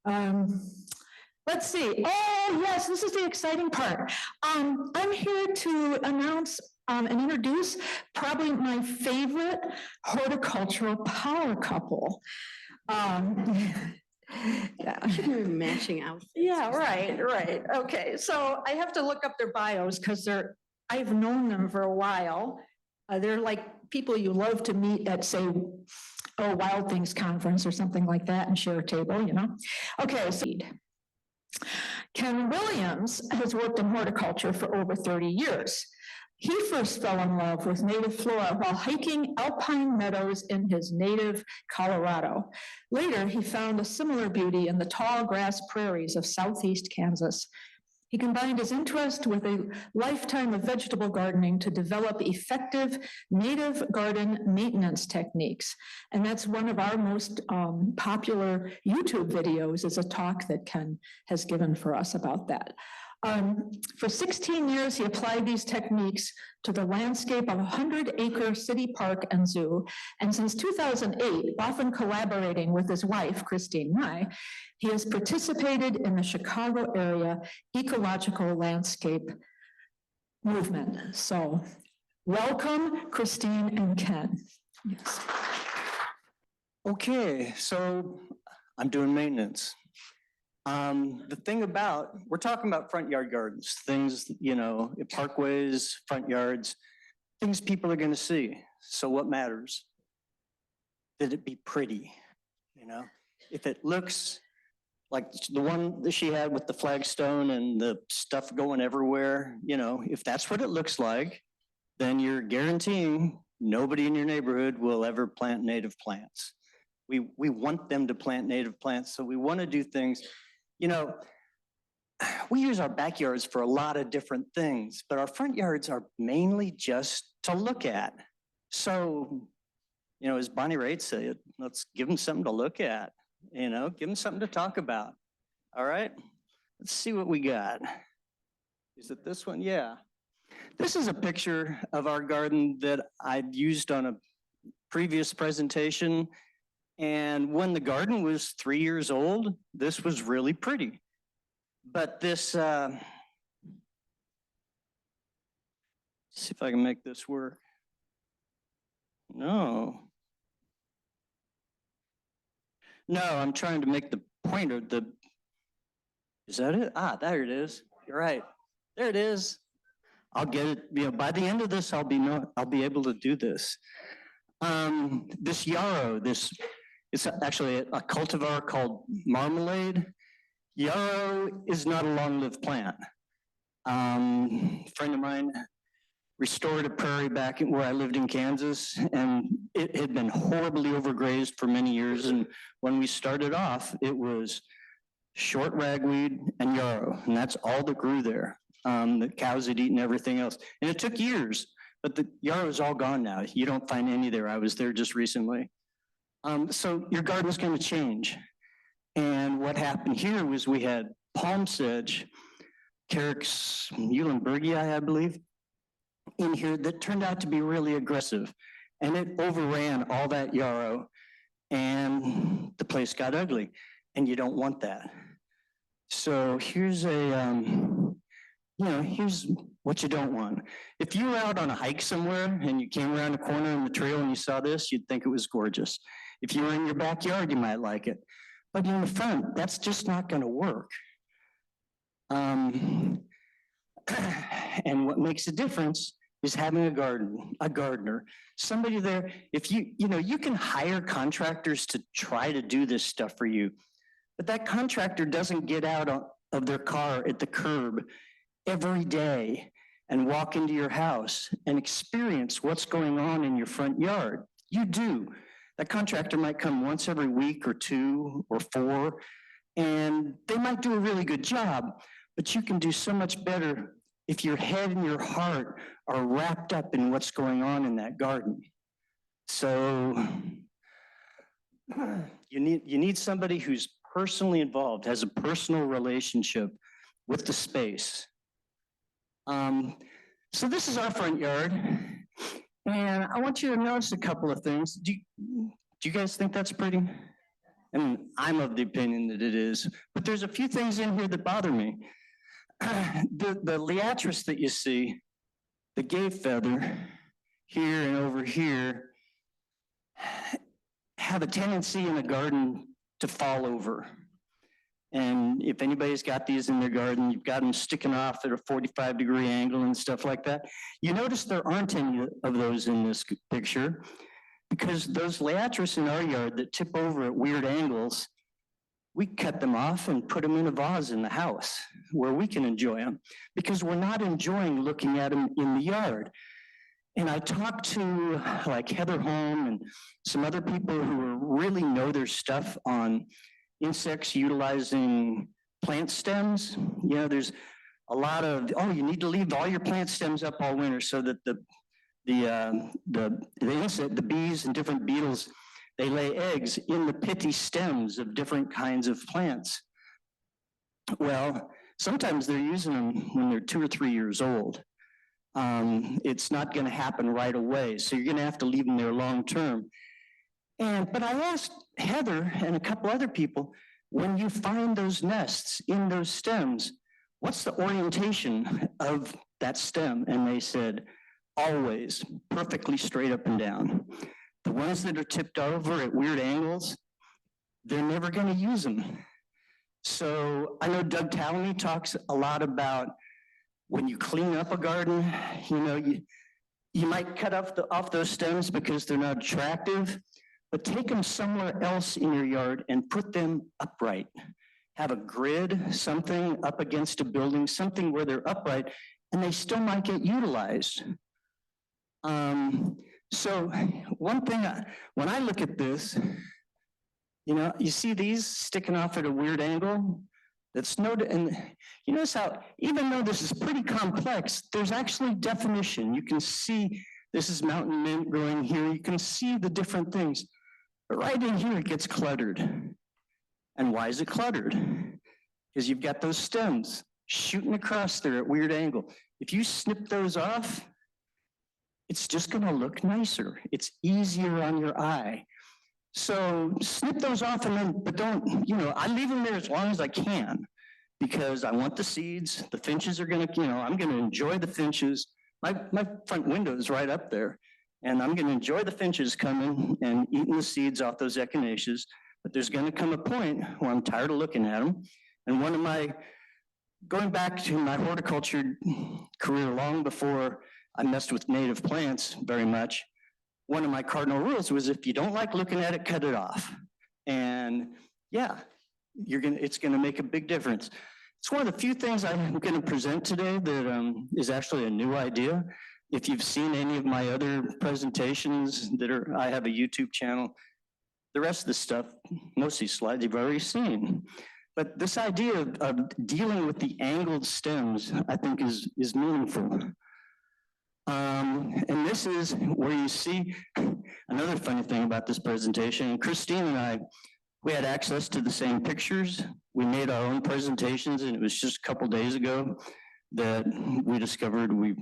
Um, let's see. Oh, yes, this is the exciting part. I'm here to announce and introduce probably my favorite horticultural power couple. Yeah. We're matching outfits. Yeah, right. Okay, so I have to look up their bios because I've known them for a while. They're like people you love to meet at, say, Wild Things conference or something like that and share a table, you know? Okay, so Ken Williams has worked in horticulture for over 30 years. He first fell in love with native flora while hiking alpine meadows in his native Colorado. Later, he found a similar beauty in the tall grass prairies of southeast Kansas. He combined his interest with a lifetime of vegetable gardening to develop effective native garden maintenance techniques. And that's one of our most popular YouTube videos, is a talk that Ken has given for us about that. For 16 years, he applied these techniques to the landscape of a 100-acre city park and zoo. And since 2008, often collaborating with his wife, Christine Nye, he has participated in the Chicago area ecological landscape movement. So welcome, Christine and Ken. Yes. Okay, so I'm doing maintenance. The thing about, we're talking about front yard gardens, things, you know, parkways, front yards, things people are gonna see. So what matters? That it be pretty, you know? If it looks like the one that she had with the flagstone and the stuff going everywhere, you know, if that's what it looks like, then you're guaranteeing nobody in your neighborhood will ever plant native plants. We want them to plant native plants, so we want to do things. You know, we use our backyards for a lot of different things, but our front yards are mainly just to look at. So, you know, as Bonnie Raitt said, let's give them something to look at, you know, give them something to talk about. All right, let's see what we got. Is it this one? Yeah. This is a picture of our garden that I'd used on a previous presentation. And when the garden was 3 years old, this was really pretty. But this, see if I can make this work. No, I'm trying to make the pointer, is that it? Ah, there it is. You're right. There it is. I'll get it, you know, by the end of this, I'll be able to do this. This yarrow, it's actually a cultivar called marmalade. Yarrow is not a long-lived plant. A friend of mine restored a prairie back where I lived in Kansas, and it had been horribly overgrazed for many years. And when we started off, it was short ragweed and yarrow, and that's all that grew there. The cows had eaten everything else. And it took years, but the yarrow is all gone now. You don't find any there. I was there just recently. So your garden's going to change. And what happened here was we had palm sedge, Carex Eulenbergii, I believe, in here that turned out to be really aggressive. And it overran all that yarrow, and the place got ugly. And you don't want that. So here's here's what you don't want. If you were out on a hike somewhere and you came around a corner in the trail and you saw this, you'd think it was gorgeous. If you were in your backyard, you might like it. But in the front, that's just not going to work. And what makes a difference is having a gardener, somebody there. If you can hire contractors to try to do this stuff for you, but that contractor doesn't get out of their car at the curb every day and walk into your house and experience what's going on in your front yard. You do. That contractor might come once every week or 2 or 4, and they might do a really good job, but you can do so much better if your head and your heart are wrapped up in what's going on in that garden. So you need somebody who's personally involved, has a personal relationship with the space. So this is our front yard, and I want you to notice a couple of things. Do you guys think that's pretty? And I'm of the opinion that it is. But there's a few things in here that bother me. The liatris that you see, the gay feather here and over here, have a tendency in the garden to fall over. And if anybody's got these in their garden, you've got them sticking off at a 45-degree angle and stuff like that. You notice there aren't any of those in this picture because those liatris in our yard that tip over at weird angles, we cut them off and put them in a vase in the house where we can enjoy them because we're not enjoying looking at them in the yard. And I talked to like Heather Holm and some other people who really know their stuff on insects utilizing plant stems. You know, there's a lot of, oh, you need to leave all your plant stems up all winter so that the insect, the bees and different beetles, they lay eggs in the pithy stems of different kinds of plants. Well, sometimes they're using them when they're 2 or 3 years old. It's not going to happen right away, so you're going to have to leave them there long term. But I asked Heather and a couple other people, when you find those nests in those stems, what's the orientation of that stem? And they said, always perfectly straight up and down. The ones that are tipped over at weird angles, they're never going to use them. So I know Doug Talany talks a lot about when you clean up a garden, you know, you might cut off those stems because they're not attractive, but take them somewhere else in your yard and put them upright. Have a grid, something up against a building, something where they're upright, and they still might get utilized. So one thing, when I look at this, you know, you see these sticking off at a weird angle? That's no, and you notice how, even though this is pretty complex, there's actually definition. You can see this is mountain mint growing here. You can see the different things. But right in here, it gets cluttered. And why is it cluttered? Because you've got those stems shooting across there at weird angle. If you snip those off, it's just going to look nicer. It's easier on your eye. So snip those off and then, but don't, you know, I leave them there as long as I can because I want the seeds. The finches are going to, you know, I'm going to enjoy the finches. My front window is right up there and I'm going to enjoy the finches coming and eating the seeds off those echinaceas. But there's going to come a point where I'm tired of looking at them. And going back to my horticulture career long before I messed with native plants very much, one of my cardinal rules was if you don't like looking at it, cut it off. And yeah, it's gonna make a big difference. It's one of the few things I'm gonna present today that is actually a new idea. If you've seen any of my other presentations I have a YouTube channel, the rest of the stuff, most of these slides you've already seen. But this idea of dealing with the angled stems, I think is meaningful. And this is where you see another funny thing about this presentation. Christine and I, we had access to the same pictures. We made our own presentations, and it was just a couple days ago that we discovered we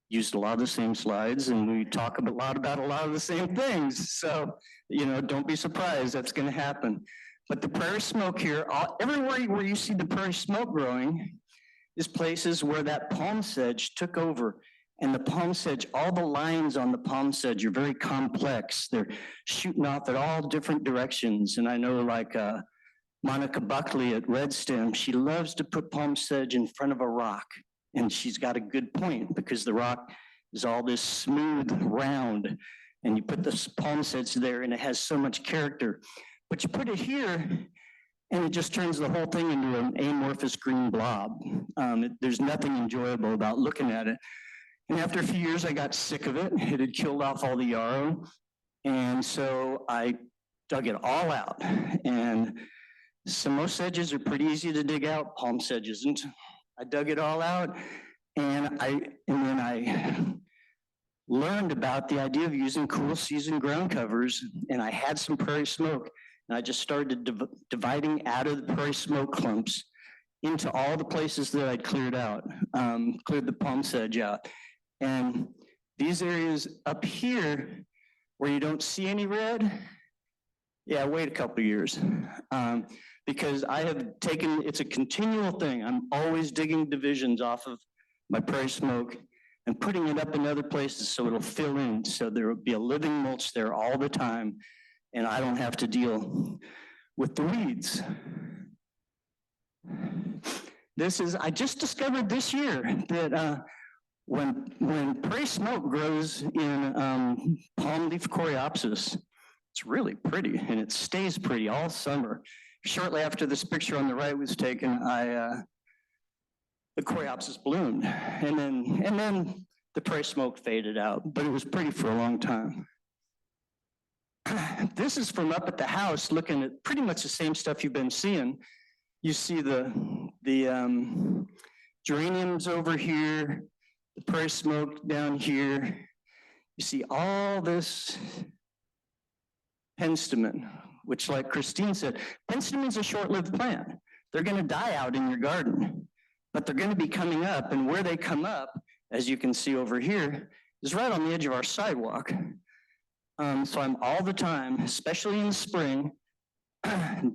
used a lot of the same slides, and we talk a lot about a lot of the same things. So, you know, don't be surprised, that's going to happen. But the prairie smoke here, everywhere where you see the prairie smoke growing is places where that palm sedge took over. And the palm sedge, all the lines on the palm sedge are very complex. They're shooting off at all different directions. And I know like Monica Buckley at Red Stem, she loves to put palm sedge in front of a rock. And she's got a good point because the rock is all this smooth, round. And you put this palm sedge there and it has so much character. But you put it here and it just turns the whole thing into an amorphous green blob. There's nothing enjoyable about looking at it. And after a few years, I got sick of it. It had killed off all the yarrow. And so I dug it all out. And most sedges are pretty easy to dig out. Palm sedge isn't. I dug it all out. And then I learned about the idea of using cool season ground covers. And I had some prairie smoke. And I just started dividing out of the prairie smoke clumps into all the places that I'd cleared out, cleared the palm sedge out. And these areas up here where you don't see any red, Yeah, wait a couple of years. Because I have taken, it's a continual thing. I'm always digging divisions off of my prairie smoke and putting it up in other places so it'll fill in. So there will be a living mulch there all the time, and I don't have to deal with the weeds. I just discovered this year that when prairie smoke grows in palm leaf coreopsis, it's really pretty, and it stays pretty all summer. Shortly after this picture on the right was taken, the coreopsis bloomed, and then the prairie smoke faded out, but it was pretty for a long time. This is from up at the house, looking at pretty much the same stuff you've been seeing. You see the geraniums over here, the prairie smoke down here. You see all this penstemon, which, like Christine said, penstemon's a short-lived plant. They're going to die out in your garden, but they're going to be coming up, and where they come up, as you can see over here, is right on the edge of our sidewalk. So I'm all the time, especially in the spring,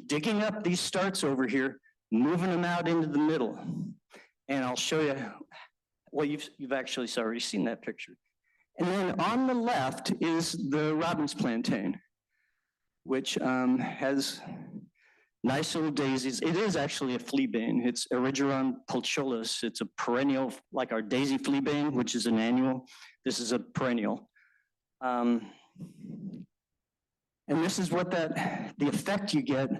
digging up these starts over here, moving them out into the middle. And I'll show you, well, you've actually already seen that picture. And then on the left is the Robbins plantain, which has nice little daisies. It is actually a fleabane. It's Erigeron pulchulus. It's a perennial, like our daisy fleabane, which is an annual. This is a perennial. And this is what the effect you get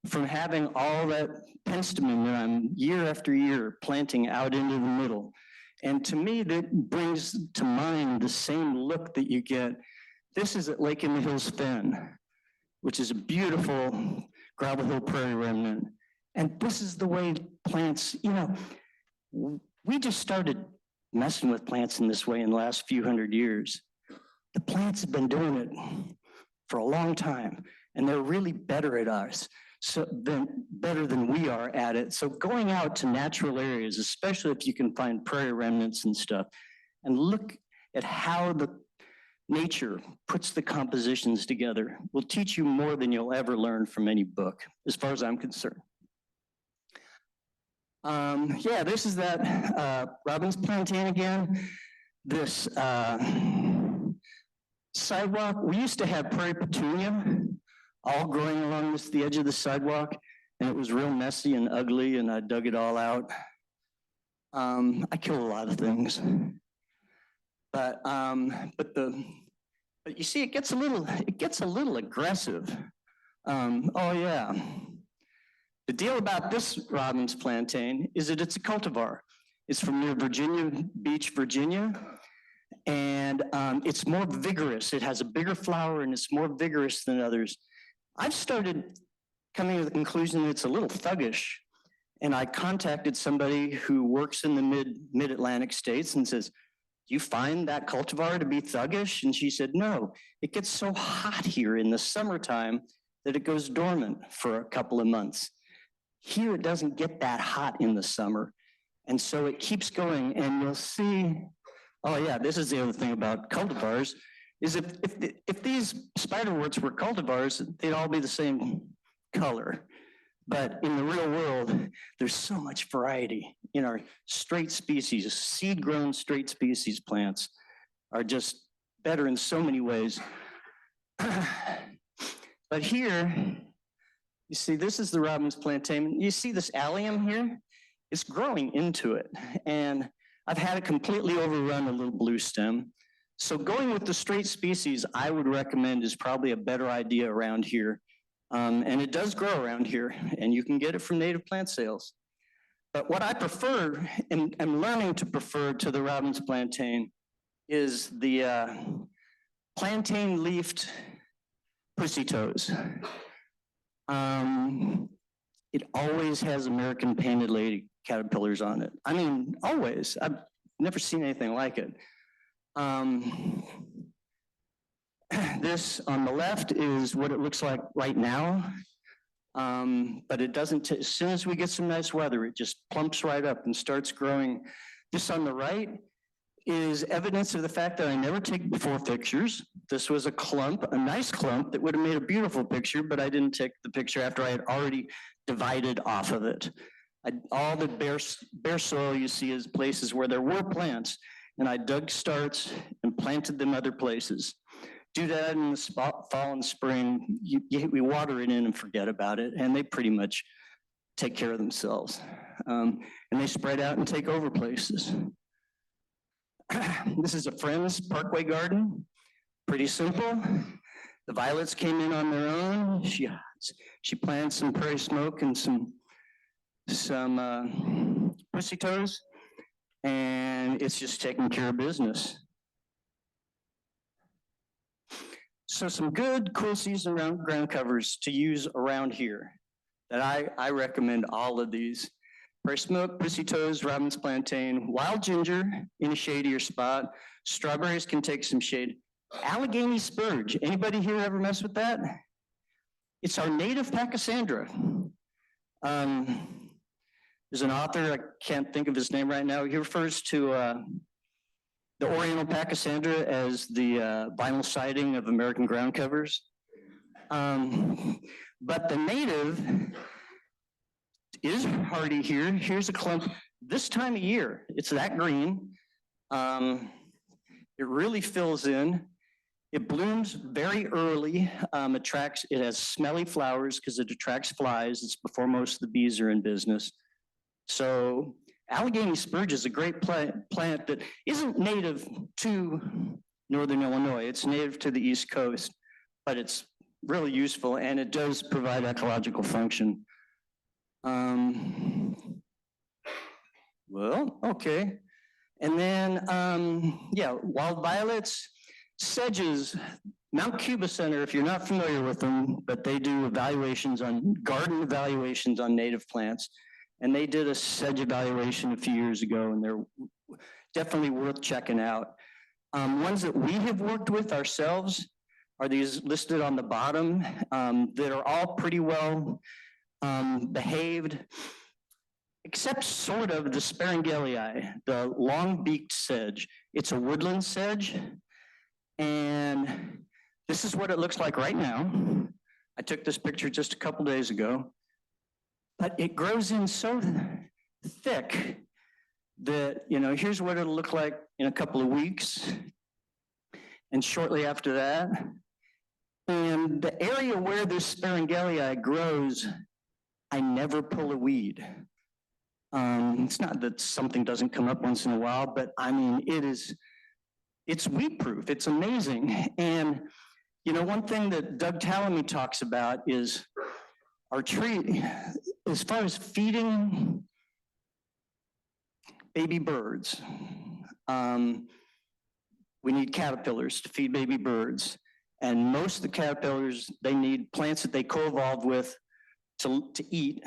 from having all that penstemon that I'm year after year planting out into the middle. And to me, that brings to mind the same look that you get. This is at Lake in the Hills Fen, which is a beautiful gravel hill prairie remnant. And this is the way plants, we just started messing with plants in this way in the last few hundred years. The plants have been doing it for a long time, and they're really better at us, better than we are at it. So going out to natural areas, especially if you can find prairie remnants and stuff, and look at how the nature puts the compositions together will teach you more than you'll ever learn from any book, as far as I'm concerned. Yeah, this is that Robbins plantain again. This sidewalk, we used to have prairie petunia all growing along the edge of the sidewalk, and it was real messy and ugly, and I dug it all out. I kill a lot of things, but you see, it gets a little aggressive. Oh yeah. The deal about this Robbins plantain is that it's a cultivar. It's from near Virginia Beach, Virginia. And it's more vigorous. It has a bigger flower and it's more vigorous than others. I've started coming to the conclusion that it's a little thuggish. And I contacted somebody who works in the mid-Atlantic states and says, do you find that cultivar to be thuggish? And she said, no, it gets so hot here in the summertime that it goes dormant for a couple of months. Here it doesn't get that hot in the summer. And so it keeps going, and you'll see, oh yeah, this is the other thing about cultivars, is if these spiderworts were cultivars, they'd all be the same color. But in the real world, there's so much variety in our straight species. Seed-grown straight species plants are just better in so many ways. But here, you see, this is the Robbins plantain. You see this allium here? It's growing into it. And I've had it completely overrun a little blue stem. So going with the straight species, I would recommend is probably a better idea around here. And it does grow around here, and you can get it from native plant sales. But what I prefer, and I'm learning to prefer to the Robbins plantain, is the plantain-leafed pussy toes. It always has American painted lady caterpillars on it. I mean, always. I've never seen anything like it. This on the left is what it looks like right now. But it doesn't, as soon as we get some nice weather, it just plumps right up and starts growing. This on the right, is evidence of the fact that I never take before pictures. This was a clump, a nice clump that would have made a beautiful picture, but I didn't take the picture after I had already divided off of it. All the bare soil you see is places where there were plants, and I dug starts and planted them other places. Do that in the fall and spring, we water it in and forget about it, and they pretty much take care of themselves. And they spread out and take over places. This is a friend's Parkway garden, pretty simple. The violets came in on their own. She planted some prairie smoke and some pussy toes, and it's just taking care of business. So some good, cool season ground covers to use around here that I recommend all of these. Prairie smoke, pussy toes, robin's plantain, wild ginger in a shadier spot. Strawberries can take some shade. Allegheny spurge, anybody here ever mess with that? It's our native Pachysandra. There's an author, I can't think of his name right now, he refers to the Oriental Pachysandra as the vinyl siding of American ground covers. But the native is hardy here. Here's a clump this time of year. It's that green. It really fills in. It blooms very early. It has smelly flowers because it attracts flies. It's before most of the bees are in business. So Allegheny spurge is a great plant that isn't native to Northern Illinois. It's native to the East Coast, but it's really useful and it does provide ecological function. Well, okay. And then, wild violets, sedges, Mount Cuba Center, if you're not familiar with them, but they do garden evaluations on native plants. And they did a sedge evaluation a few years ago, and they're definitely worth checking out. Ones that we have worked with ourselves are these listed on the bottom that are all pretty well behaved, except sort of the Sparangellii, the long-beaked sedge. It's a woodland sedge, and this is what it looks like right now. I took this picture just a couple days ago, but it grows in so thick that, here's what it'll look like in a couple of weeks, and shortly after that. And the area where this Sparangellii grows, I never pull a weed. It's not that something doesn't come up once in a while, but I mean, it's weed proof. It's amazing. And, one thing that Doug Tallamy talks about is our tree, as far as feeding baby birds, we need caterpillars to feed baby birds. And most of the caterpillars, they need plants that they co-evolve with to eat.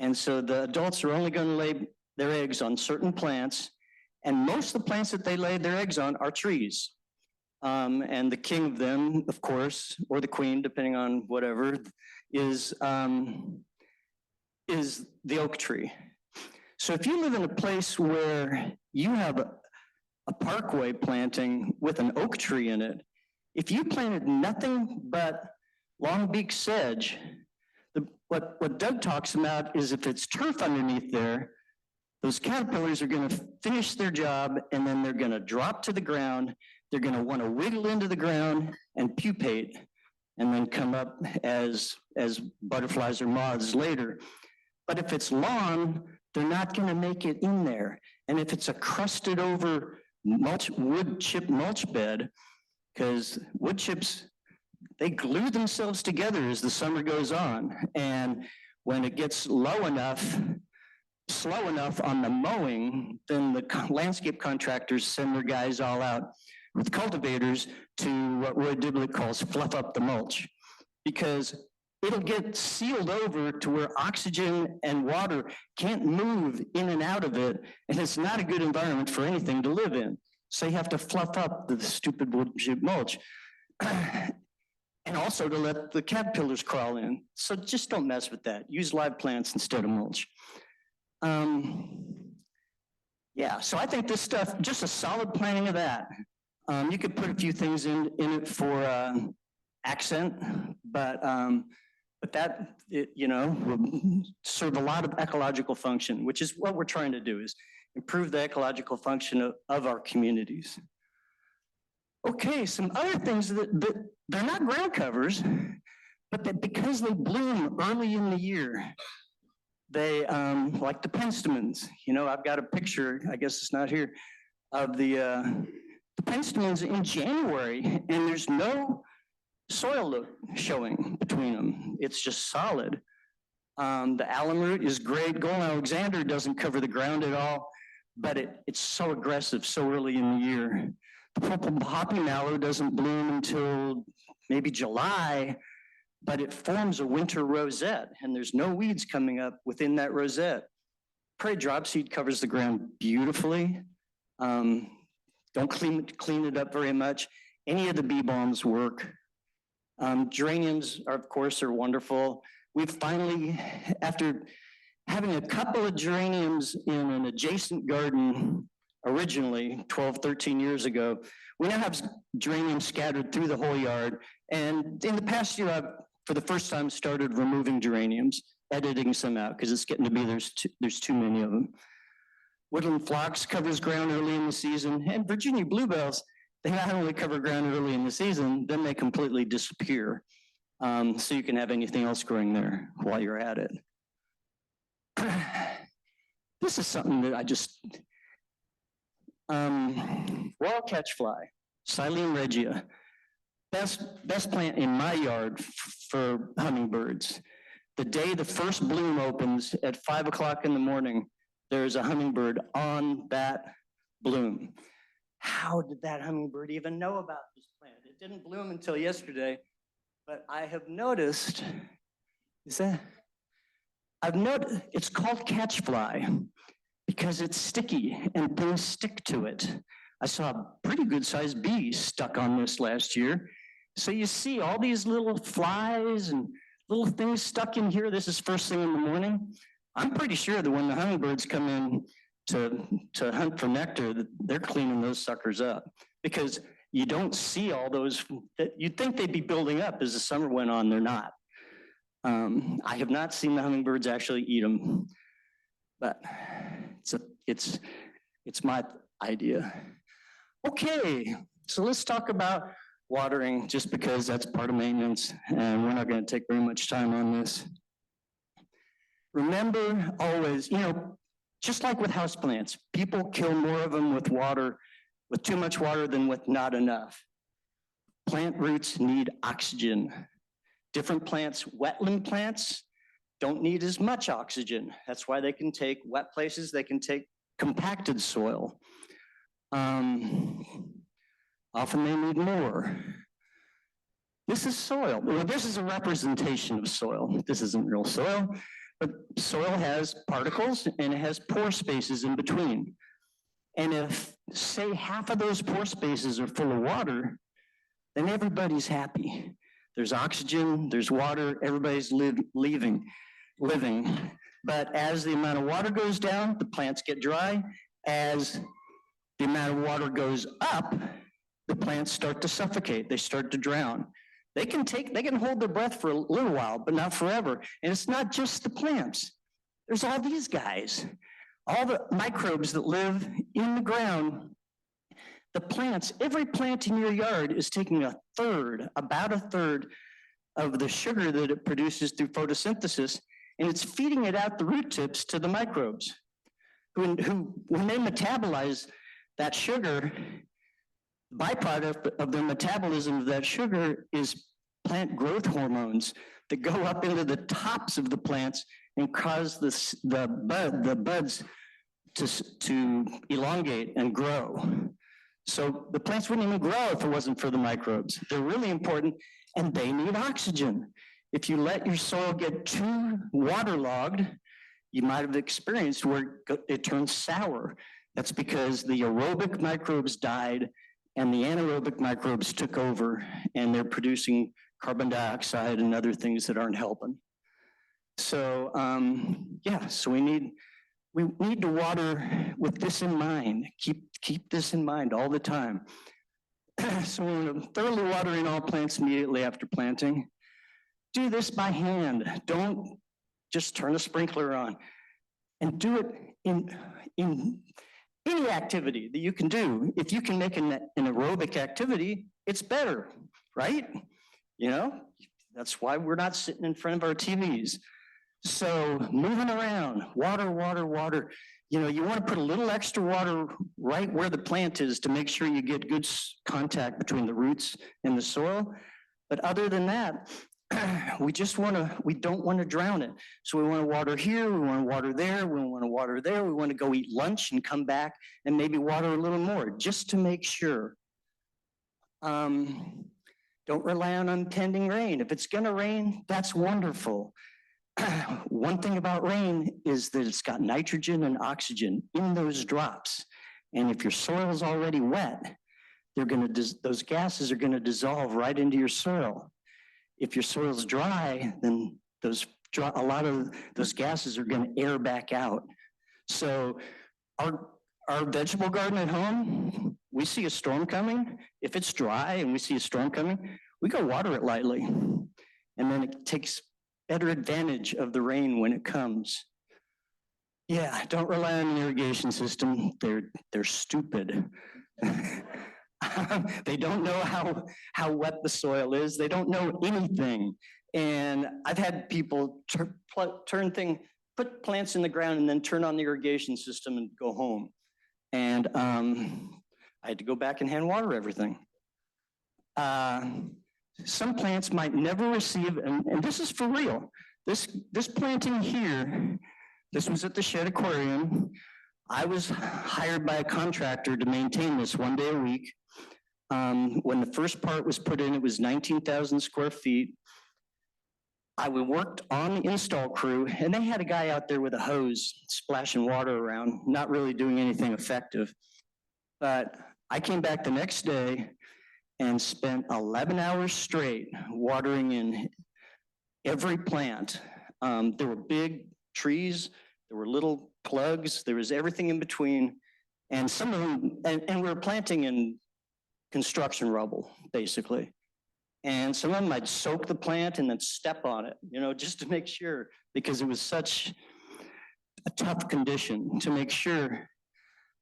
And so the adults are only going to lay their eggs on certain plants. And most of the plants that they lay their eggs on are trees. And the king of them, of course, or the queen, depending on whatever, is the oak tree. So if you live in a place where you have a parkway planting with an oak tree in it, if you planted nothing but long-beaked sedge, what Doug talks about is if it's turf underneath there, those caterpillars are going to finish their job and then they're going to drop to the ground. They're going to want to wiggle into the ground and pupate and then come up as butterflies or moths later. But if it's lawn, they're not going to make it in there. And if it's a crusted over wood chip mulch bed, because wood chips, they glue themselves together as the summer goes on. And when it gets slow enough on the mowing, then the landscape contractors send their guys all out with cultivators to what Roy Dibblick calls fluff up the mulch, because it'll get sealed over to where oxygen and water can't move in and out of it, and it's not a good environment for anything to live in. So you have to fluff up the stupid wood chip mulch. And also to let the caterpillars crawl in. So just don't mess with that. Use live plants instead of mulch. Yeah, so I think this stuff, just a solid planting of that. You could put a few things in it for accent, but that, will serve a lot of ecological function, which is what we're trying to do, is improve the ecological function of our communities. Okay, some other things that they're not ground covers, but that because they bloom early in the year, they, like the penstemons, I've got a picture, I guess it's not here, of the penstemons in January, and there's no soil showing between them. It's just solid. The alum root is great. Golden Alexander doesn't cover the ground at all, but it's so aggressive so early in the year. The purple poppy mallow doesn't bloom until maybe July, but it forms a winter rosette, and there's no weeds coming up within that rosette. Prairie dropseed covers the ground beautifully. Don't clean it up very much. Any of the bee balms work. Geraniums, of course, are wonderful. We've finally, after having a couple of geraniums in an adjacent garden originally 12, 13 years ago, we now have geraniums scattered through the whole yard. And in the past year, I've, for the first time, started removing geraniums, editing some out, because it's getting to be there's too many of them. Woodland phlox covers ground early in the season, and Virginia bluebells, they not only cover ground early in the season, then they completely disappear. So you can have anything else growing there while you're at it. This is something that I just, royal catchfly, Silene regia, best plant in my yard for hummingbirds. The day the first bloom opens at 5 o'clock in the morning, there's a hummingbird on that bloom. How did that hummingbird even know about this plant? It didn't bloom until yesterday, but I have noticed, it's called catchfly because it's sticky and things stick to it. I saw a pretty good sized bee stuck on this last year. So you see all these little flies and little things stuck in here. This is first thing in the morning. I'm pretty sure that when the hummingbirds come in to hunt for nectar, that they're cleaning those suckers up, because you don't see all those that you'd think they'd be building up as the summer went on. They're not. I have not seen the hummingbirds actually eat them, but it's my idea. Okay, so let's talk about watering, just because that's part of maintenance, and we're not going to take very much time on this. Remember always, just like with houseplants, people kill more of them with too much water than with not enough. Plant roots need oxygen. Different plants, wetland plants, don't need as much oxygen. That's why they can take wet places, they can take compacted soil. Often they need more. This is soil. Well, this is a representation of soil. This isn't real soil, but soil has particles and it has pore spaces in between. And if, say, half of those pore spaces are full of water, then everybody's happy. There's oxygen, there's water, everybody's living. But as the amount of water goes down, the plants get dry. As the amount of water goes up, the plants start to suffocate, they start to drown. They can hold their breath for a little while, but not forever. And it's not just the plants. There's all these guys, all the microbes that live in the ground. The plants, every plant in your yard is taking about a third of the sugar that it produces through photosynthesis, and it's feeding it out the root tips to the microbes, who when they metabolize that sugar, byproduct of their metabolism of that sugar is plant growth hormones that go up into the tops of the plants and cause the buds to elongate and grow. So the plants wouldn't even grow if it wasn't for the microbes. They're really important, and they need oxygen. If you let your soil get too waterlogged, you might have experienced where it turns sour. That's because the aerobic microbes died and the anaerobic microbes took over, and they're producing carbon dioxide and other things that aren't helping. So, so we need we need to water with this in mind. Keep this in mind all the time. So we're thoroughly watering all plants immediately after planting. Do this by hand. Don't just turn a sprinkler on. And do it in any activity that you can do. If you can make an aerobic activity, it's better, right? You know, that's why we're not sitting in front of our TVs. So moving around, water, water, water. You know, you want to put a little extra water right where the plant is to make sure you get good contact between the roots and the soil. But other than that, we don't want to drown it. So we want to water here, we want to water there, we want to water there, we want to go eat lunch and come back and maybe water a little more just to make sure. Don't rely on impending rain. If it's going to rain, that's wonderful. One thing about rain is that it's got nitrogen and oxygen in those drops. And if your soil is already wet, those gases are going to dissolve right into your soil. If your soil's dry, then a lot of those gases are going to air back out. So our vegetable garden at home, we see a storm coming. If it's dry and we see a storm coming, we go water it lightly. And then it takes better advantage of the rain when it comes. Yeah, don't rely on the irrigation system. They're stupid. They don't know how wet the soil is. They don't know anything. And I've had people put plants in the ground and then turn on the irrigation system and go home. And I had to go back and hand water everything. Some plants might never receive, and this is for real. This planting here, this was at the Shed Aquarium. I was hired by a contractor to maintain this 1 day a week. When the first part was put in, it was 19,000 square feet. I worked on the install crew, and they had a guy out there with a hose splashing water around, not really doing anything effective. But I came back the next day and spent 11 hours straight watering in every plant. There were big trees, there were little plugs, there was everything in between. And some of them, and we were planting in construction rubble, basically. And some of them I'd soak the plant and then step on it, you know, just to make sure, because it was such a tough condition to make sure.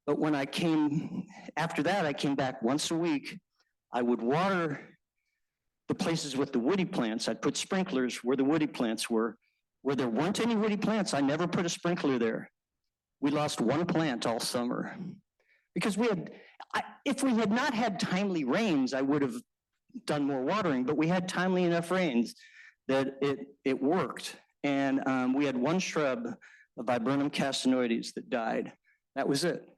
But when after that, I came back once a week. I would water the places with the woody plants. I'd put sprinklers where the woody plants were. Where there weren't any woody plants, I never put a sprinkler there. We lost one plant all summer. Because if we had not had timely rains, I would have done more watering, but we had timely enough rains that it worked. And we had one shrub, a Viburnum castanoides, that died. That was it.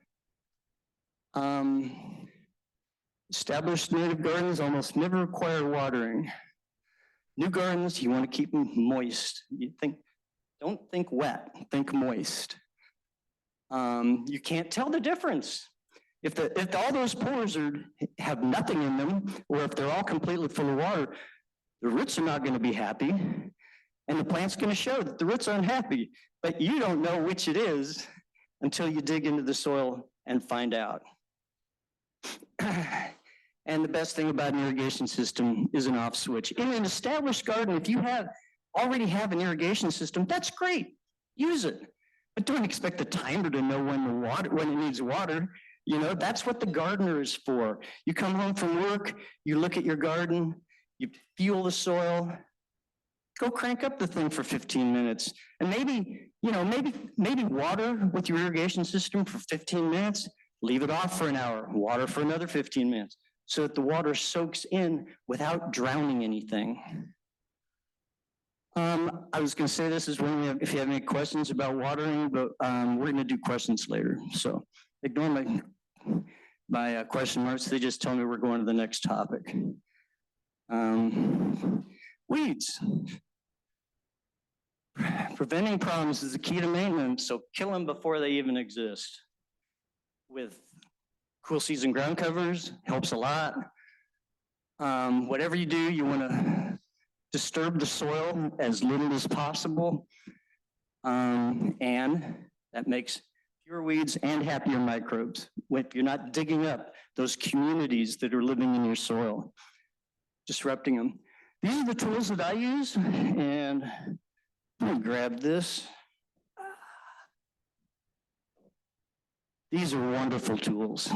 Established native gardens almost never require watering. New gardens, you want to keep them moist. Don't think wet, think moist. You can't tell the difference. If all those pores have nothing in them, or if they're all completely full of water, the roots are not going to be happy, and the plant's going to show that the roots aren't happy. But you don't know which it is until you dig into the soil and find out. And the best thing about an irrigation system is an off switch. In an established garden, if you already have an irrigation system, that's great. Use it. But don't expect the timer to know when it needs water. You know, that's what the gardener is for. You come home from work, you look at your garden, you feel the soil, go crank up the thing for 15 minutes. And maybe water with your irrigation system for 15 minutes, leave it off for an hour, water for another 15 minutes, so that the water soaks in without drowning anything. I was going to say this is when if you have any questions about watering, but we're going to do questions later. So ignore my question marks. They just tell me we're going to the next topic. Weeds. Preventing problems is the key to maintenance, so kill them before they even exist. With cool season ground covers, helps a lot. Whatever you do, you want to disturb the soil as little as possible. And That makes fewer weeds and happier microbes. When you're not digging up those communities that are living in your soil, disrupting them. These are the tools that I use, and let me grab this. These are wonderful tools.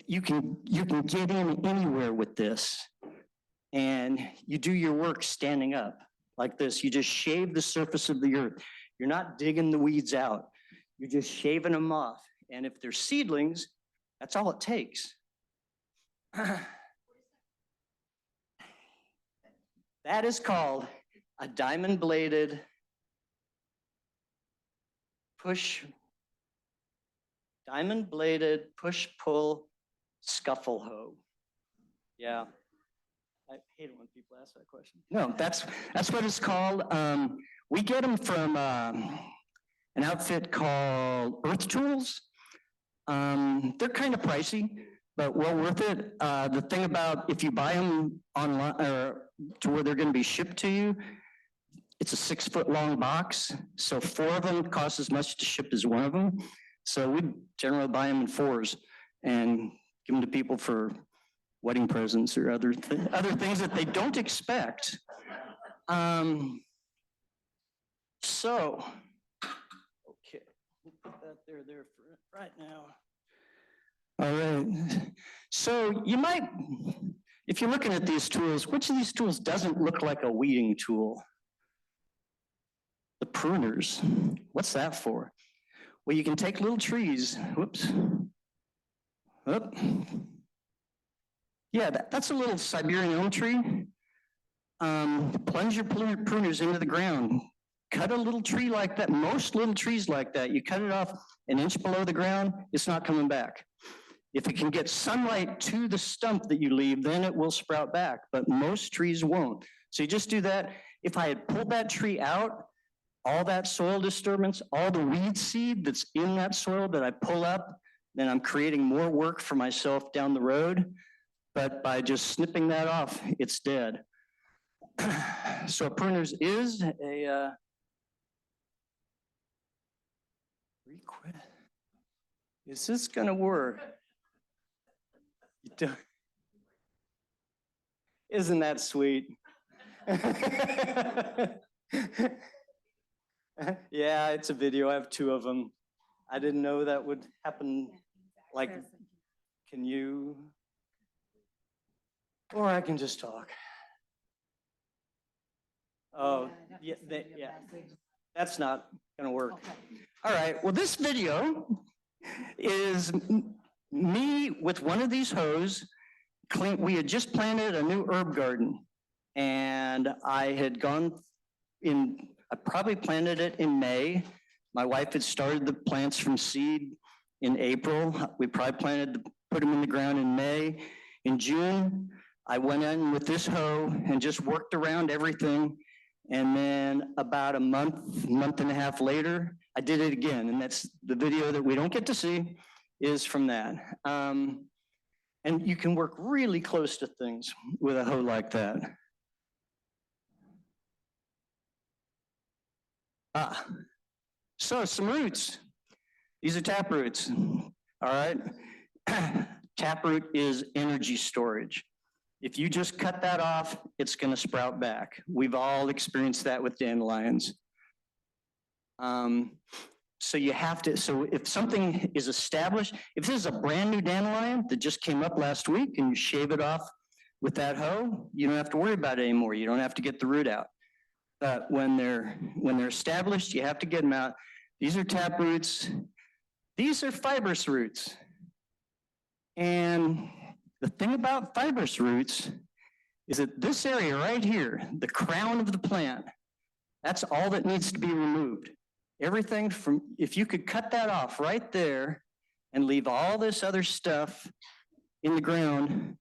You can get in anywhere with this, and you do your work standing up like this. You just shave the surface of the earth. You're not digging the weeds out. You're just shaving them off. And if they're seedlings, that's all it takes. That is called a diamond bladed push-pull scuffle hoe. Yeah. I hate it when people ask that question. No, that's what it's called. We get them from an outfit called Earth Tools. They're kind of pricey, but well worth it. The thing about if you buy them online or to where they're going to be shipped to you, it's a 6-foot long box. So 4 of them cost as much to ship as 1 of them. So we generally buy them in 4s and give them to people for wedding presents or other things that they don't expect. So, okay, we'll put that there for right now. All right. So you might, if you're looking at these tools, which of these tools doesn't look like a weeding tool? The pruners. What's that for? Well, you can take little trees. Whoops. Oop. Yeah, that's a little Siberian elm tree. Plunge your pruners into the ground. Cut a little tree like that. Most little trees like that, you cut it off an inch below the ground, it's not coming back. If it can get sunlight to the stump that you leave, then it will sprout back, but most trees won't. So you just do that. If I had pulled that tree out, all that soil disturbance, all the weed seed that's in that soil that I pull up, then I'm creating more work for myself down the road. But by just snipping that off, it's dead. So pruners is a request. Is this gonna work? You don't. Isn't that sweet? Yeah, it's a video. I have 2 of them. I didn't know that would happen. Like, can you? Or I can just talk. Oh, yeah, yeah. That's not gonna work. All right, well, this video is me with one of these hoes. We had just planted a new herb garden, and I had gone in, I probably planted it in May. My wife had started the plants from seed in April. We probably put them in the ground in May. In June, I went in with this hoe and just worked around everything. And then about a month and a half later, I did it again. And that's the video that we don't get to see is from that. And you can work really close to things with a hoe like that. So some roots. These are tap roots, all right? Taproot is energy storage. If you just cut that off, it's gonna sprout back. We've all experienced that with dandelions. So you have to, so if something is established, if this is a brand new dandelion that just came up last week and you shave it off with that hoe, you don't have to worry about it anymore. You don't have to get the root out. But when they're established, you have to get them out. These are tap roots. These are fibrous roots. And the thing about fibrous roots is that this area right here, the crown of the plant, that's all that needs to be removed. Everything from, if you could cut that off right there and leave all this other stuff in the ground,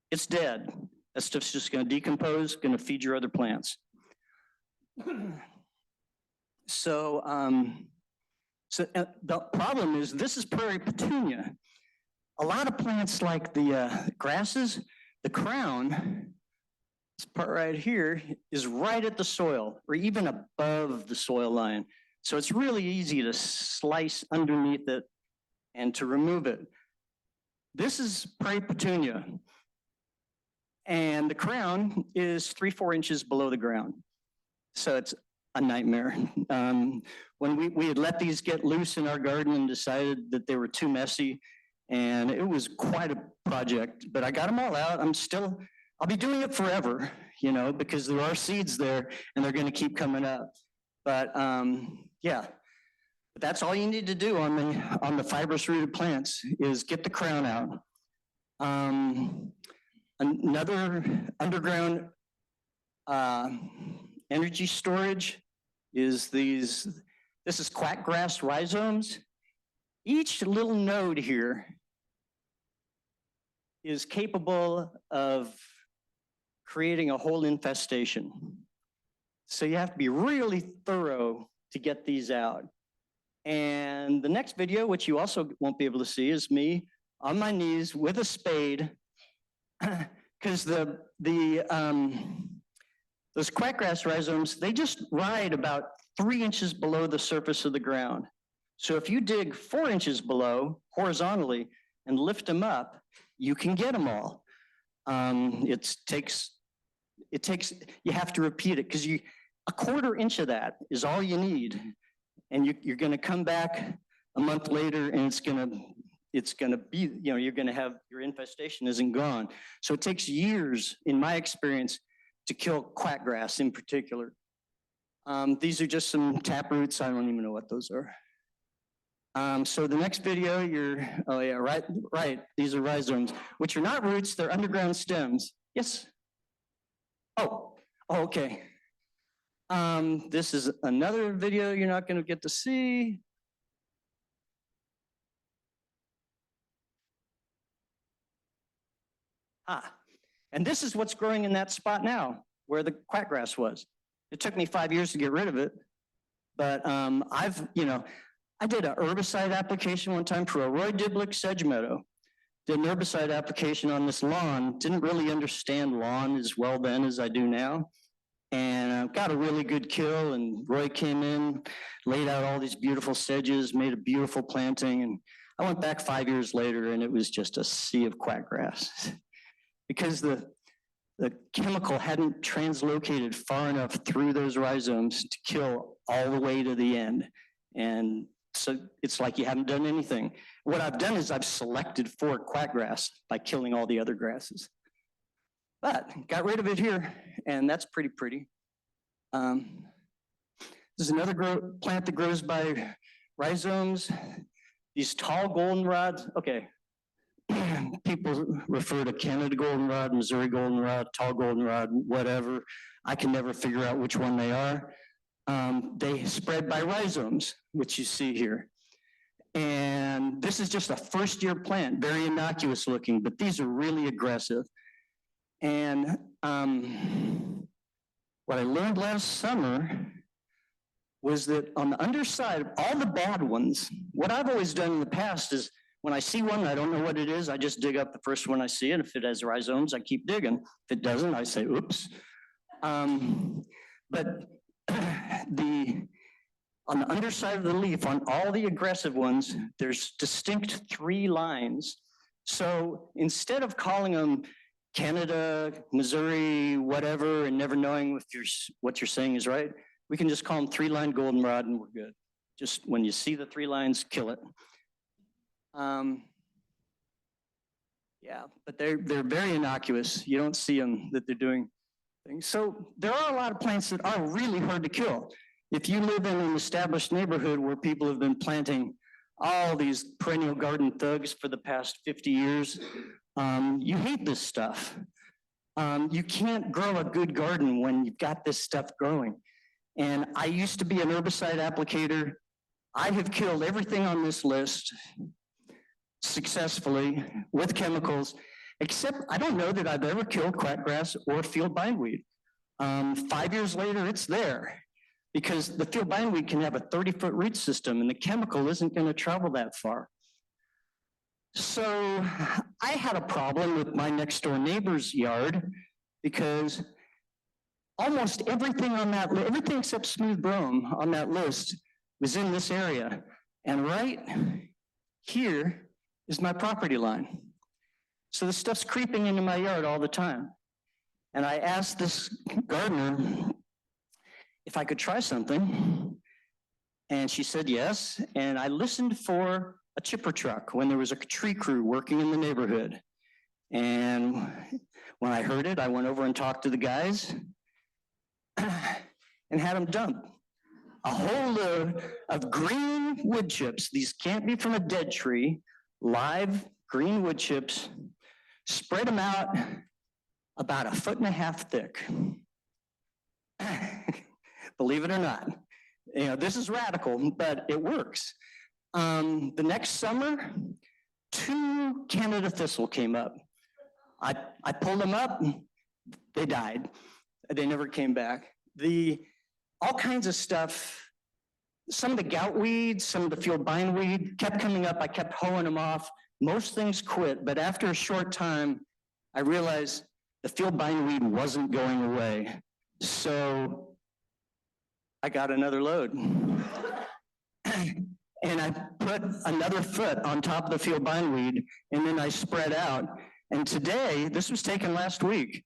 it's dead. That stuff's just gonna decompose, gonna feed your other plants. So, the problem is this is prairie petunia. A lot of plants like the grasses, the crown, This part right here is right at the soil or even above the soil line. So it's really easy to slice underneath it and to remove it. This is prairie petunia. And the crown is 3-4 inches below the ground. So it's a nightmare. When we had let these get loose in our garden and decided that they were too messy, and it was quite a project, but I got them all out. I'll be doing it forever, you know, because there are seeds there and they're going to keep coming up. But yeah, but that's all you need to do on the fibrous rooted plants is get the crown out. Another underground energy storage is this is quackgrass rhizomes. Each little node here is capable of creating a whole infestation. So you have to be really thorough to get these out. And the next video, which you also won't be able to see, is me on my knees with a spade, because those quackgrass rhizomes, they just ride about 3 inches below the surface of the ground. So if you dig 4 inches below horizontally and lift them up, you can get them all. It takes, you have to repeat it because a 1/4 inch of that is all you need. And you're gonna come back a month later and it's gonna be, you know, you're gonna have, your infestation isn't gone. So it takes years, in my experience, to kill quackgrass in particular. These are just some tap roots. I don't even know what those are. So the next video, oh yeah, right. These are rhizomes, which are not roots, they're underground stems. Yes? Oh, okay. This is another video you're not gonna get to see. And this is what's growing in that spot now, where the quackgrass was. It took me 5 years to get rid of it, but I did an herbicide application one time for a Roy Diblick sedge meadow. Did an herbicide application on this lawn, didn't really understand lawn as well then as I do now. And got a really good kill, and Roy came in, laid out all these beautiful sedges, made a beautiful planting, and I went back 5 years later and it was just a sea of quackgrass. Because the chemical hadn't translocated far enough through those rhizomes to kill all the way to the end. And so it's like you haven't done anything. What I've done is I've selected for quackgrass by killing all the other grasses. But got rid of it here, and that's pretty pretty. This is another plant that grows by rhizomes. These tall goldenrods, okay. People refer to Canada goldenrod, Missouri goldenrod, tall goldenrod, whatever. I can never figure out which one they are. They spread by rhizomes, which you see here. And this is just a first-year plant, very innocuous looking, but these are really aggressive. And what I learned last summer was that on the underside of all the bad ones, what I've always done in the past is when I see one, I don't know what it is, I just dig up the first one I see, and if it has rhizomes, I keep digging. If it doesn't, I say, oops. But on the underside of the leaf, on all the aggressive ones, there's distinct 3 lines. So instead of calling them Canada, Missouri, whatever, and never knowing if what you're saying is right, we can just call them 3-line goldenrod and we're good. Just when you see the 3 lines, kill it. Yeah, but they're very innocuous. You don't see them that they're doing things. So there are a lot of plants that are really hard to kill. If you live in an established neighborhood where people have been planting all these perennial garden thugs for the past 50 years, you hate this stuff. You can't grow a good garden when you've got this stuff growing. And I used to be an herbicide applicator. I have killed everything on this list successfully with chemicals, except I don't know that I've ever killed quackgrass or field bindweed. 5 years later, it's there because the field bindweed can have a 30-foot root system and the chemical isn't going to travel that far. So I had a problem with my next door neighbor's yard because almost everything on that, everything except smooth brome on that list was in this area. And right here is my property line. So the stuff's creeping into my yard all the time. And I asked this gardener if I could try something. And she said yes. And I listened for a chipper truck when there was a tree crew working in the neighborhood. And when I heard it, I went over and talked to the guys and had them dump a whole load of green wood chips. These can't be from a dead tree, live green wood chips, spread them out about 1.5 feet thick. Believe it or not. You know, this is radical, but it works. The next summer, 2 Canada thistle came up. I pulled them up, they died. They never came back. All kinds of stuff, some of the gout weeds, some of the field bindweed kept coming up. I kept hoeing them off. Most things quit, but after a short time, I realized the field bindweed wasn't going away. So I got another load. And I put another foot on top of the field bindweed, and then I spread out. And today, this was taken last week,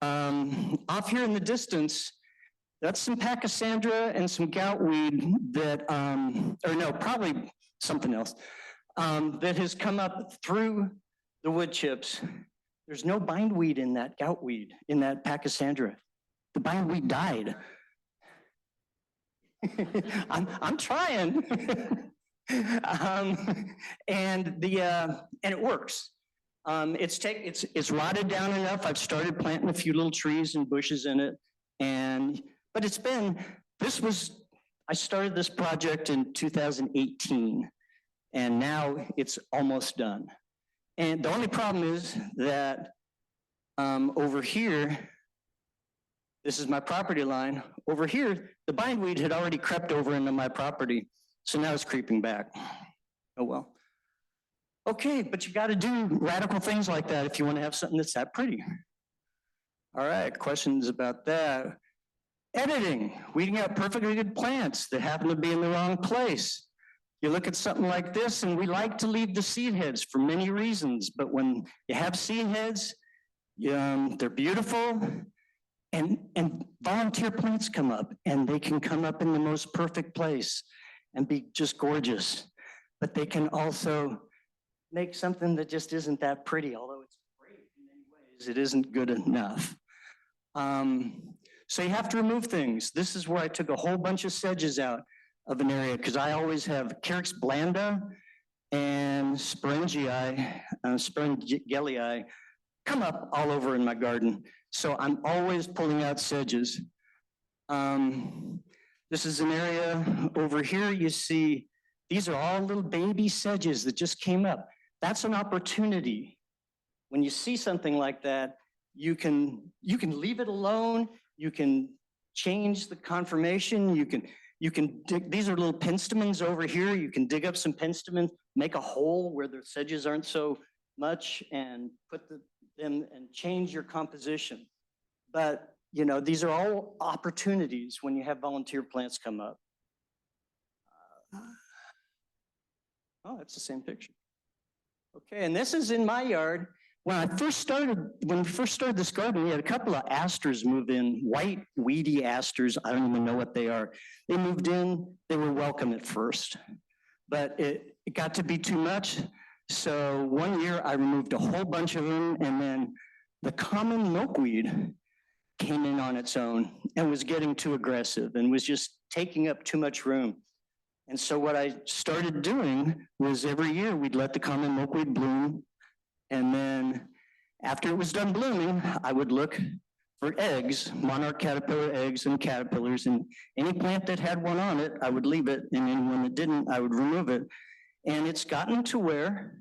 off here in the distance, that's some pachysandra and some goutweed that, or no, probably something else, that has come up through the wood chips. There's no bindweed in that goutweed, in that pachysandra. The bindweed died. I'm trying. And it works. It's rotted down enough. I've started planting a few little trees and bushes in it. But I started this project in 2018, and now it's almost done. And the only problem is that over here, this is my property line. Over here, the bindweed had already crept over into my property, so now it's creeping back. Oh well. Okay, but you got to do radical things like that if you want to have something that's that pretty. All right, questions about that? Editing, weeding out perfectly good plants that happen to be in the wrong place. You look at something like this, and we like to leave the seed heads for many reasons, but when you have seed heads, they're beautiful, and volunteer plants come up, and they can come up in the most perfect place and be just gorgeous, but they can also make something that just isn't that pretty, although it's great in many ways, it isn't good enough. So you have to remove things. This is where I took a whole bunch of sedges out of an area because I always have Carex blanda and Sperengii come up all over in my garden. So I'm always pulling out sedges. This is an area over here. You see, these are all little baby sedges that just came up. That's an opportunity. When you see something like that, you can leave it alone. You can change the conformation. You can dig, these are little penstemons over here. You can dig up some penstemons, make a hole where the sedges aren't so much, and put them and change your composition. But these are all opportunities when you have volunteer plants come up. Oh, that's the same picture. Okay, and this is in my yard. When we first started this garden, we had a couple of asters move in, white, weedy asters. I don't even know what they are. They moved in, they were welcome at first, but it got to be too much. So one year I removed a whole bunch of them, and then the common milkweed came in on its own and was getting too aggressive and was just taking up too much room. And so what I started doing was every year we'd let the common milkweed bloom. And then after it was done blooming, I would look for eggs, monarch caterpillar eggs and caterpillars. And any plant that had one on it, I would leave it. And any one that didn't, I would remove it. And it's gotten to where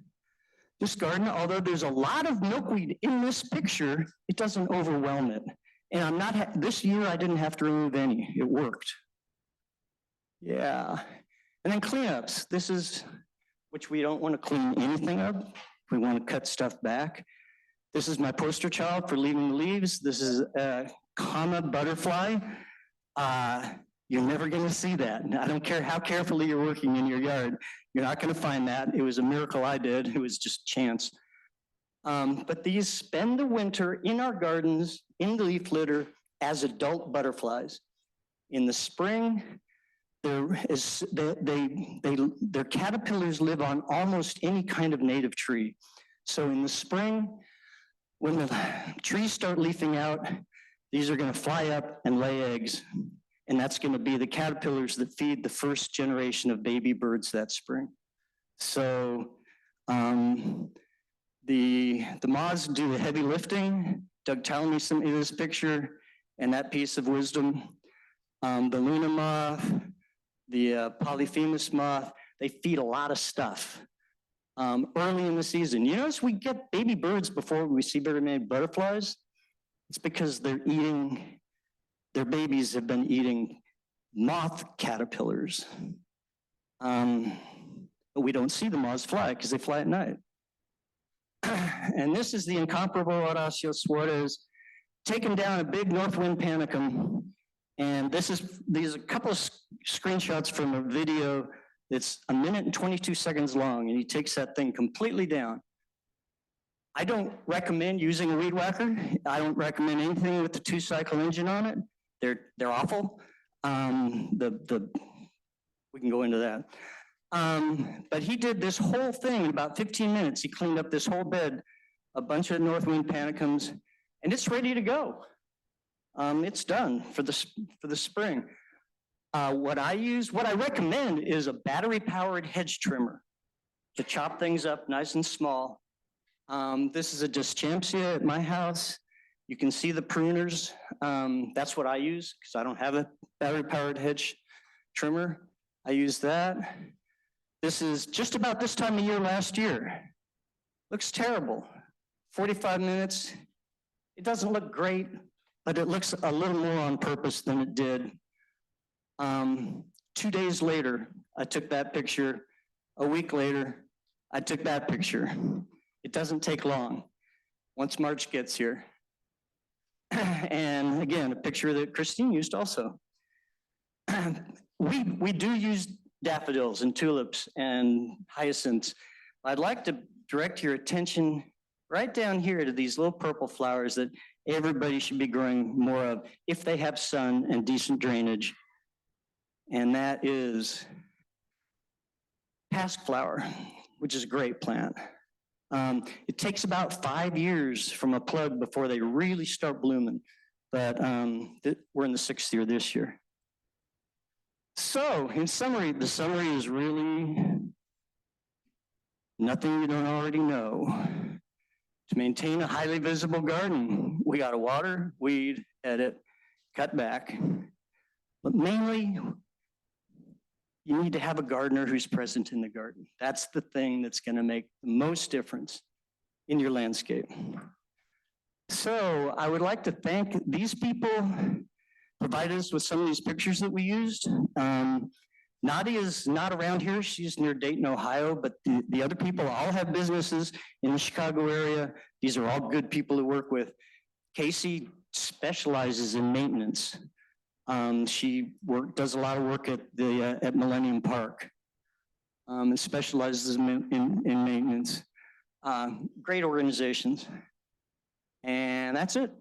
this garden, although there's a lot of milkweed in this picture, it doesn't overwhelm it. And this year I didn't have to remove any. It worked. Yeah. And then cleanups. This is, which we don't want to clean anything up. We want to cut stuff back. This is my poster child for leaving the leaves. This is comma butterfly, you're never going to see that. I don't care how carefully you're working in your yard. You're not going to find that. It was a miracle I did. It was just chance. But these spend the winter in our gardens, in the leaf litter, as adult butterflies. In the spring, their caterpillars live on almost any kind of native tree. So in the spring, when the trees start leafing out, these are going to fly up and lay eggs. And that's going to be the caterpillars that feed the first generation of baby birds that spring. So the moths do the heavy lifting. Doug telling me some of this picture and that piece of wisdom. The Luna moth, the Polyphemus moth, they feed a lot of stuff early in the season. You notice we get baby birds before we see made butterflies? It's because they're eating, their babies have been eating moth caterpillars. But we don't see the moths fly because they fly at night. And this is the incomparable Horacio Suarez taking down a big north wind panicum. And these are a couple of screenshots from a video that's 1 minute and 22 seconds long, and he takes that thing completely down. I don't recommend using a weed whacker. I don't recommend anything with the 2-cycle engine on it. They're awful. We can go into that. But he did this whole thing in about 15 minutes. He cleaned up this whole bed, a bunch of north wind panicums, and it's ready to go. It's done for the spring. What I recommend is a battery-powered hedge trimmer to chop things up nice and small. This is a Dischampsia at my house. You can see the pruners. That's what I use because I don't have a battery-powered hedge trimmer. I use that. This is just about this time of year last year. Looks terrible. 45 minutes. It doesn't look great, but it looks a little more on purpose than it did. 2 days later, I took that picture. A week later, I took that picture. It doesn't take long once March gets here. And again, a picture that Christine used also. We do use daffodils and tulips and hyacinths. I'd like to direct your attention right down here to these little purple flowers that everybody should be growing more of if they have sun and decent drainage. And that is pasque-flower, which is a great plant. It takes about 5 years from a plug before they really start blooming, but we're in the 6th year this year. So, in summary, the summary is really nothing you don't already know. To maintain a highly visible garden, we got to water, weed, edit, cut back. But mainly, you need to have a gardener who's present in the garden. That's the thing that's going to make the most difference in your landscape. So I would like to thank these people provided us with some of these pictures that we used. Nadia is not around here. She's near Dayton, Ohio, but the other people all have businesses in the Chicago area. These are all good people to work with. Casey specializes in maintenance. She does a lot of work at Millennium Park and specializes in maintenance. Great organizations. And that's it.